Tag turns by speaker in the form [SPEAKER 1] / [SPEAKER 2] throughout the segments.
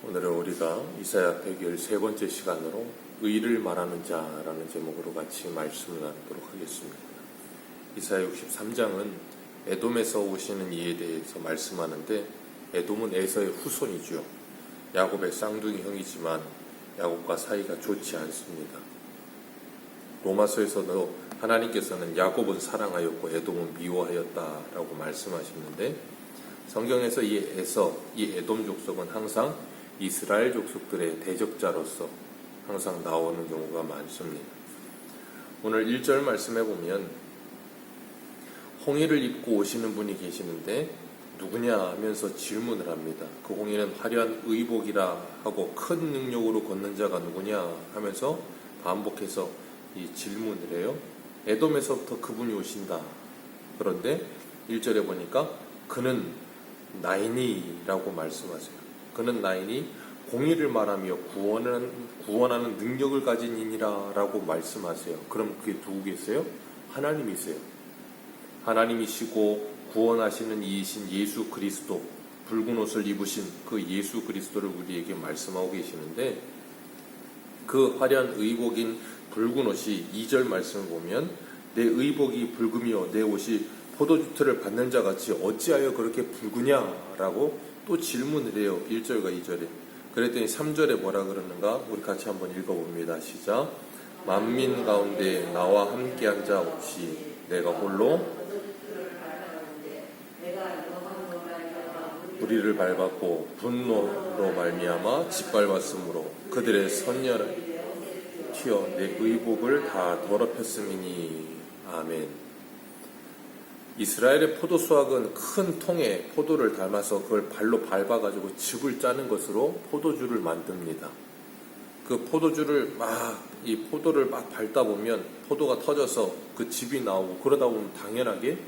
[SPEAKER 1] 오늘은 우리가 이사야 대결 세 번째 시간으로 의를 말하는 자라는 제목으로 같이 말씀을 나누도록 하겠습니다. 이사야 63장은 에돔에서 오시는 이에 대해서 말씀하는데, 에돔은 에서의 후손이죠. 야곱의 쌍둥이 형이지만 야곱과 사이가 좋지 않습니다. 로마서에서도 하나님께서는 야곱은 사랑하였고 에돔은 미워하였다라고 말씀하시는데, 성경에서 이 에돔 족속은 항상 이스라엘 족속들의 대적자로서 항상 나오는 경우가 많습니다. 오늘 1절 말씀해 보면 홍의를 입고 오시는 분이 계시는데 누구냐 하면서 질문을 합니다. 그 홍의는 화려한 의복이라 하고 큰 능력으로 걷는 자가 누구냐 하면서 반복해서 이 질문을 해요. 에돔에서부터 그분이 오신다. 그런데 1절에 보니까 그는 나이니라고 말씀하세요. 그는 나이니 공의를 말하며 구원하는 능력을 가진 이니라 라고 말씀하세요. 그럼 그게 누구겠어요? 하나님이세요. 하나님이시고 구원하시는 이이신 예수 그리스도, 붉은 옷을 입으신 그 예수 그리스도를 우리에게 말씀하고 계시는데, 그 화려한 의복인 붉은 옷이 2절 말씀을 보면 내 의복이 붉으며 내 옷이 포도주틀을 받는 자 같이 어찌하여 그렇게 붉으냐라고 또 질문을 해요. 1절과 2절에. 그랬더니 3절에 뭐라 그러는가? 우리 같이 한번 읽어봅니다. 시작. 만민 가운데 나와 함께한 자 없이 내가 홀로 무리를 밟았고 분노로 말미암아 짓밟았으므로 그들의 선녀를 튀어 내 의복을 다 더럽혔음이니. 아멘. 이스라엘의 포도 수확은 큰 통에 포도를 담아서 그걸 발로 밟아가지고 즙을 짜는 것으로 포도주를 만듭니다. 그 포도주를 이 포도를 막 밟다 보면 포도가 터져서 그 즙이 나오고, 그러다 보면 당연하게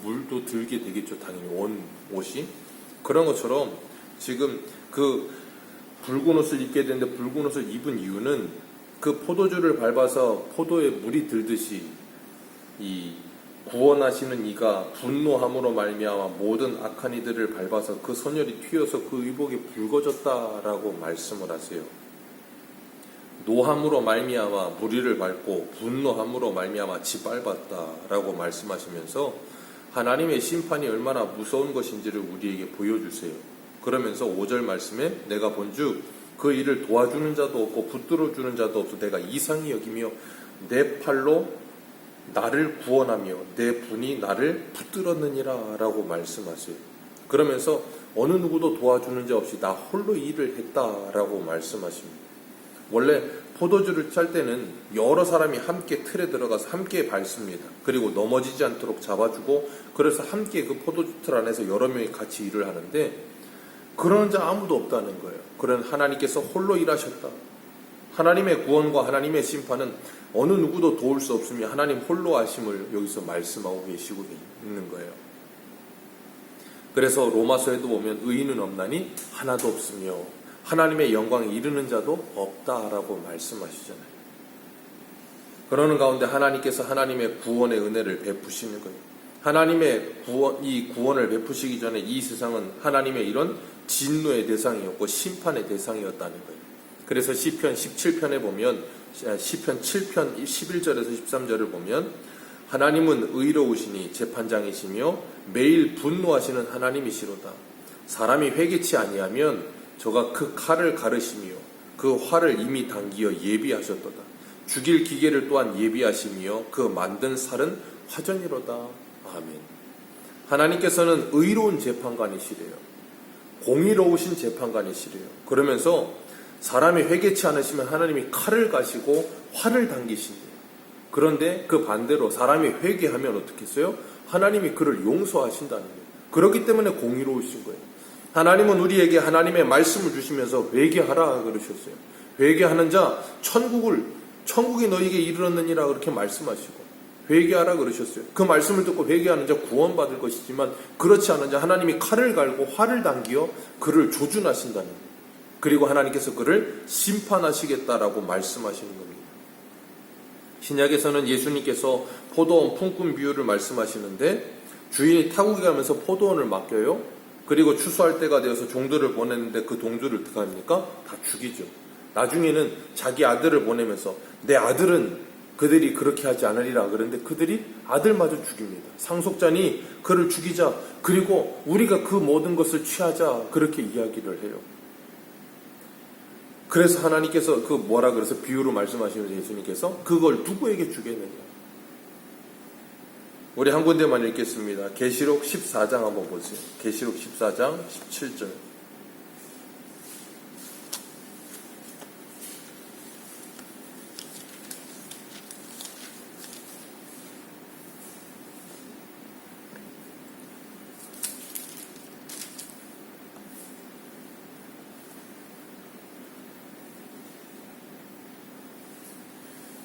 [SPEAKER 1] 물도 들게 되겠죠. 당연히 옷이. 그런 것처럼 지금 그 붉은 옷을 입게 되는데, 붉은 옷을 입은 이유는 그 포도주를 밟아서 포도에 물이 들듯이 이 구원하시는 이가 분노함으로 말미암아 모든 악한 이들을 밟아서 그 선열이 튀어서 그 의복이 붉어졌다라고 말씀을 하세요. 노함으로 말미암아 무리를 밟고 분노함으로 말미암아 짓밟았다라고 말씀하시면서 하나님의 심판이 얼마나 무서운 것인지를 우리에게 보여주세요. 그러면서 5절 말씀에 내가 본즉 그 일을 도와주는 자도 없고 붙들어주는 자도 없어 내가 이상히 여기며 내 팔로 나를 구원하며 내 분이 나를 붙들었느니라 라고 말씀하세요. 그러면서 어느 누구도 도와주는 자 없이 나 홀로 일을 했다라고 말씀하십니다. 원래 포도주를 짤 때는 여러 사람이 함께 틀에 들어가서 함께 밟습니다. 그리고 넘어지지 않도록 잡아주고, 그래서 함께 그 포도주 틀 안에서 여러 명이 같이 일을 하는데, 그러는 자 아무도 없다는 거예요. 그런 하나님께서 홀로 일하셨다. 하나님의 구원과 하나님의 심판은 어느 누구도 도울 수 없으며 하나님 홀로 하심을 여기서 말씀하고 계시고 있는 거예요. 그래서 로마서에도 보면 의인은 없나니 하나도 없으며 하나님의 영광에 이르는 자도 없다라고 말씀하시잖아요. 그러는 가운데 하나님께서 하나님의 구원의 은혜를 베푸시는 거예요. 하나님의 이 구원을 베푸시기 전에 이 세상은 하나님의 이런 진노의 대상이었고 심판의 대상이었다는 거예요. 그래서 시편 17편에 보면, 시편 7편 11절에서 13절을 보면 하나님은 의로우시니 재판장이시며 매일 분노하시는 하나님이시로다. 사람이 회개치 아니하면 저가 그 칼을 가르시며 그 활을 이미 당기어 예비하셨도다. 죽일 기계를 또한 예비하시며 그 만든 살은 화전이로다. 아멘. 하나님께서는 의로운 재판관이시래요. 공의로우신 재판관이시래요. 그러면서 사람이 회개치 않으시면 하나님이 칼을 가시고 활을 당기신대요. 그런데 그 반대로 사람이 회개하면 어떻게 했어요? 하나님이 그를 용서하신다는 거예요. 그렇기 때문에 공의로우신 거예요. 하나님은 우리에게 하나님의 말씀을 주시면서 회개하라 그러셨어요. 회개하는 자 천국이 너희에게 이르렀느니라 그렇게 말씀하시고 회개하라 그러셨어요. 그 말씀을 듣고 회개하는 자 구원받을 것이지만, 그렇지 않은 자 하나님이 칼을 갈고 활을 당기어 그를 조준하신다는 거예요. 그리고 하나님께서 그를 심판하시겠다라고 말씀하시는 겁니다. 신약에서는 예수님께서 포도원 품꾼 비유를 말씀하시는데, 주인이 타국에 가면서 포도원을 맡겨요. 그리고 추수할 때가 되어서 종들을 보냈는데 그 동들을 어떻게 합니까? 다 죽이죠. 나중에는 자기 아들을 보내면서 내 아들은 그들이 그렇게 하지 않으리라 그러는데 그들이 아들마저 죽입니다. 상속자니 그를 죽이자. 그리고 우리가 그 모든 것을 취하자. 그렇게 이야기를 해요. 그래서 하나님께서 그 뭐라 그래서 비유로 말씀하시면서 예수님께서 그걸 누구에게 주겠느냐. 우리 한 군데만 읽겠습니다. 계시록 14장 한번 보세요. 계시록 14장 17절.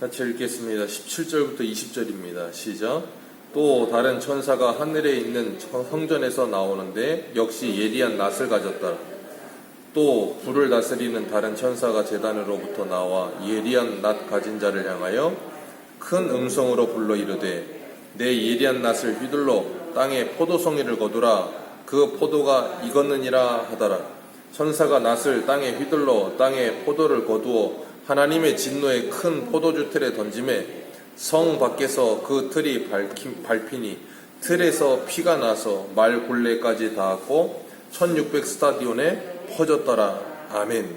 [SPEAKER 1] 같이 읽겠습니다. 17절부터 20절입니다. 시작. 또 다른 천사가 하늘에 있는 성전에서 나오는데 역시 예리한 낫을 가졌다. 또 불을 다스리는 다른 천사가 제단으로부터 나와 예리한 낫 가진 자를 향하여 큰 음성으로 불러 이르되 내 예리한 낫을 휘둘러 땅에 포도송이를 거두라. 그 포도가 익었느니라 하더라. 천사가 낫을 땅에 휘둘러 땅에 포도를 거두어 하나님의 진노의 큰 포도주 틀에 던짐에 성 밖에서 그 틀이 밟히니 틀에서 피가 나서 말 굴레까지 닿았고 1600 스타디온에 퍼졌더라. 아멘.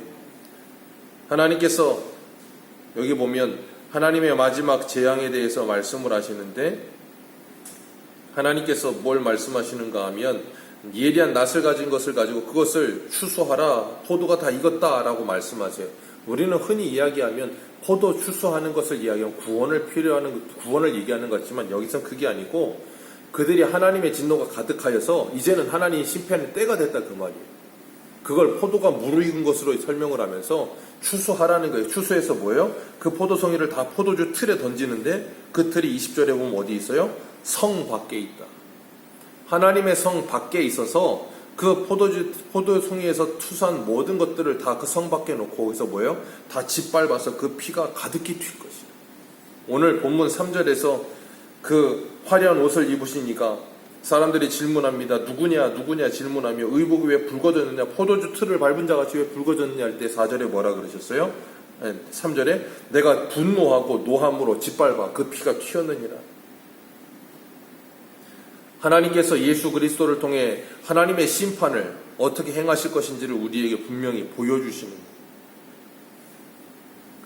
[SPEAKER 1] 하나님께서 여기 보면 하나님의 마지막 재앙에 대해서 말씀을 하시는데 하나님께서 뭘 말씀하시는가 하면 예리한 낫을 가진 것을 가지고 그것을 추수하라. 포도가 다 익었다라고 말씀하세요. 우리는 흔히 이야기하면 포도 추수하는 것을 이야기하면 구원을 얘기하는 것 같지만 여기서는 그게 아니고 그들이 하나님의 진노가 가득하여서 이제는 하나님이 심판의 때가 됐다 그 말이에요. 그걸 포도가 무르익은 것으로 설명을 하면서 추수하라는 거예요. 추수해서 뭐예요? 그 포도송이를 다 포도주 틀에 던지는데 그 틀이 20절에 보면 어디 있어요? 성 밖에 있다. 하나님의 성 밖에 있어서 그 포도송이에서 투수한 모든 것들을 다 그 성 밖에 놓고 거기서 뭐예요? 다 짓밟아서 그 피가 가득히 튈 것이다. 오늘 본문 3절에서 그 화려한 옷을 입으시니까 사람들이 질문합니다. 누구냐 질문하며 의복이 왜 붉어졌느냐, 포도주 틀을 밟은 자같이 왜 붉어졌느냐 할 때 4절에 뭐라 그러셨어요? 3절에 내가 분노하고 노함으로 짓밟아 그 피가 튀었느니라. 하나님께서 예수 그리스도를 통해 하나님의 심판을 어떻게 행하실 것인지를 우리에게 분명히 보여주시는 거예요.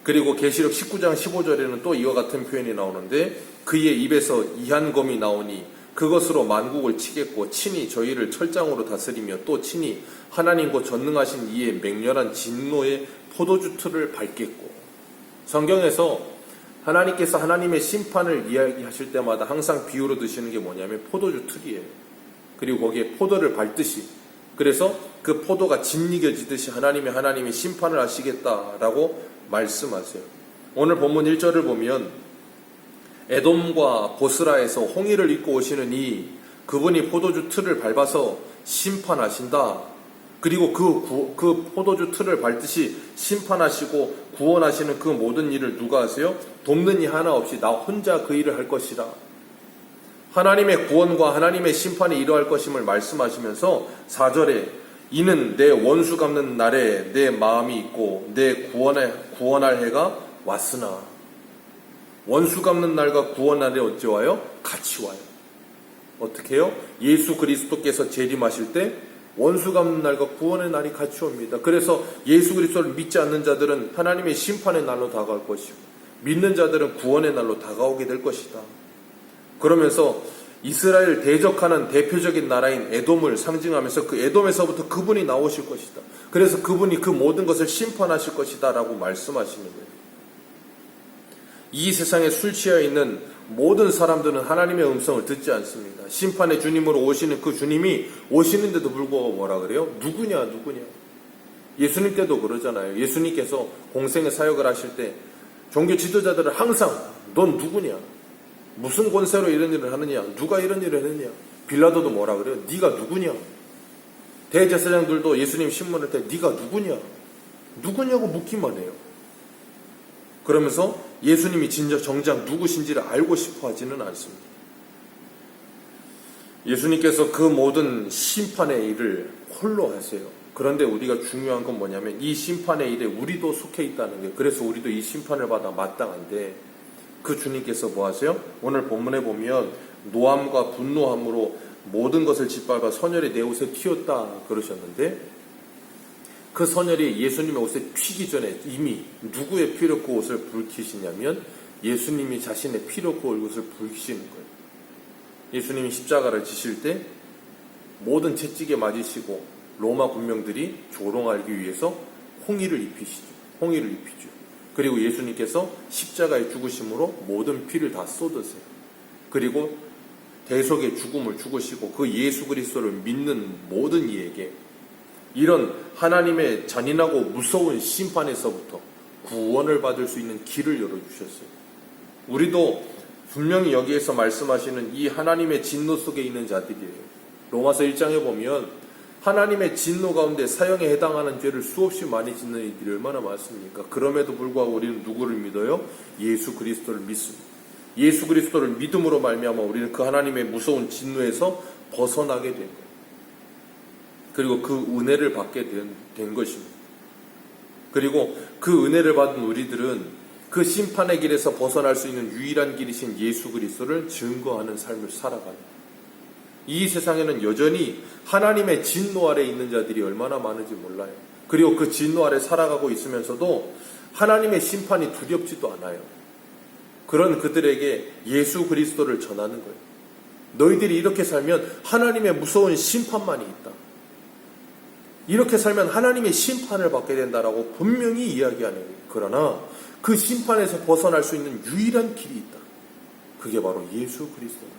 [SPEAKER 1] 그리고 계시록 19장 15절에는 또 이와 같은 표현이 나오는데 그의 입에서 이한검이 나오니 그것으로 만국을 치겠고 친히 저희를 철장으로 다스리며 또 친히 하나님 곧 전능하신 이의 맹렬한 진노의 포도주 틀을 밟겠고. 성경에서 하나님께서 하나님의 심판을 이야기하실 때마다 항상 비유로 드시는 게 뭐냐면 포도주 틀이에요. 그리고 거기에 포도를 밟듯이, 그래서 그 포도가 짓이겨지듯이 하나님의 심판을 하시겠다라고 말씀하세요. 오늘 본문 1절을 보면 에돔과 보스라에서 홍해를 입고 오시는 그분이 포도주 틀을 밟아서 심판하신다. 그리고 그 포도주 틀을 밟듯이 심판하시고 구원하시는 그 모든 일을 누가 하세요? 돕는 이 하나 없이 나 혼자 그 일을 할 것이라. 하나님의 구원과 하나님의 심판이 이루어질 것임을 말씀하시면서 4절에 이는 내 원수 갚는 날에 내 마음이 있고 내 구원할 해가 왔으나. 원수 갚는 날과 구원할 해 언제 와요? 같이 와요. 어떻게 해요? 예수 그리스도께서 재림하실 때 원수 갚는 날과 구원의 날이 같이 옵니다. 그래서 예수 그리스도를 믿지 않는 자들은 하나님의 심판의 날로 다가올 것이고 믿는 자들은 구원의 날로 다가오게 될 것이다. 그러면서 이스라엘 대적하는 대표적인 나라인 에돔을 상징하면서 그 에돔에서부터 그분이 나오실 것이다. 그래서 그분이 그 모든 것을 심판하실 것이다 라고 말씀하시는 거예요. 이 세상에 술 취해 있는 모든 사람들은 하나님의 음성을 듣지 않습니다. 심판의 주님으로 오시는 그 주님이 오시는데도 불구하고 뭐라 그래요? 누구냐. 예수님 때도 그러잖아요. 예수님께서 공생의 사역을 하실 때 종교 지도자들은 항상 넌 누구냐? 무슨 권세로 이런 일을 하느냐? 누가 이런 일을 했느냐? 빌라도도 뭐라 그래요? 네가 누구냐? 대제사장들도 예수님 신문할 때 네가 누구냐고 묻기만 해요. 그러면서 예수님이 진짜 정작 누구신지를 알고 싶어 하지는 않습니다. 예수님께서 그 모든 심판의 일을 홀로 하세요. 그런데 우리가 중요한 건 뭐냐면 이 심판의 일에 우리도 속해 있다는 거예요. 그래서 우리도 이 심판을 받아 마땅한데 그 주님께서 뭐 하세요? 오늘 본문에 보면 노함과 분노함으로 모든 것을 짓밟아 선열이 내 옷에 튀었다 그러셨는데 그 선열이 예수님의 옷에 튀기 전에 이미 누구의 피로 그 옷을 붉히시냐면 예수님이 자신의 피로 그 옷을 붉히시는 거예요. 예수님이 십자가를 지실 때 모든 채찍에 맞으시고 로마 군병들이 조롱하기 위해서 홍의를 입히시죠. 홍의를 입히죠. 그리고 예수님께서 십자가의 죽으심으로 모든 피를 다 쏟으세요. 그리고 대속의 죽음을 죽으시고 그 예수 그리스도를 믿는 모든 이에게 이런 하나님의 잔인하고 무서운 심판에서부터 구원을 받을 수 있는 길을 열어주셨어요. 우리도 분명히 여기에서 말씀하시는 이 하나님의 진노 속에 있는 자들이에요. 로마서 1장에 보면 하나님의 진노 가운데 사형에 해당하는 죄를 수없이 많이 짓는 이들이 얼마나 많습니까? 그럼에도 불구하고 우리는 누구를 믿어요? 예수 그리스도를 믿습니다. 예수 그리스도를 믿음으로 말미암아 우리는 그 하나님의 무서운 진노에서 벗어나게 된 거예요. 그리고 그 은혜를 받게 된 것입니다. 그리고 그 은혜를 받은 우리들은 그 심판의 길에서 벗어날 수 있는 유일한 길이신 예수 그리스도를 증거하는 삶을 살아가는 이 세상에는 여전히 하나님의 진노 아래 있는 자들이 얼마나 많은지 몰라요. 그리고 그 진노 아래 살아가고 있으면서도 하나님의 심판이 두렵지도 않아요. 그런 그들에게 예수 그리스도를 전하는 거예요. 너희들이 이렇게 살면 하나님의 무서운 심판만이 있다. 이렇게 살면 하나님의 심판을 받게 된다라고 분명히 이야기하는 거예요. 그러나 그 심판에서 벗어날 수 있는 유일한 길이 있다. 그게 바로 예수 그리스도다.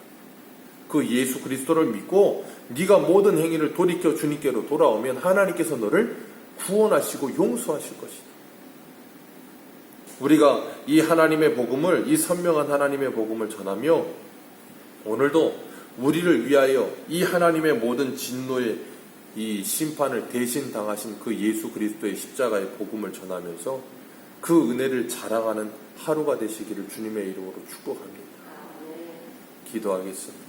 [SPEAKER 1] 그 예수 그리스도를 믿고 네가 모든 행위를 돌이켜 주님께로 돌아오면 하나님께서 너를 구원하시고 용서하실 것이다. 우리가 이 하나님의 복음을, 이 선명한 하나님의 복음을 전하며 오늘도 우리를 위하여 이 하나님의 모든 진노의 이 심판을 대신 당하신 그 예수 그리스도의 십자가의 복음을 전하면서 그 은혜를 자랑하는 하루가 되시기를 주님의 이름으로 축복합니다. 기도하겠습니다.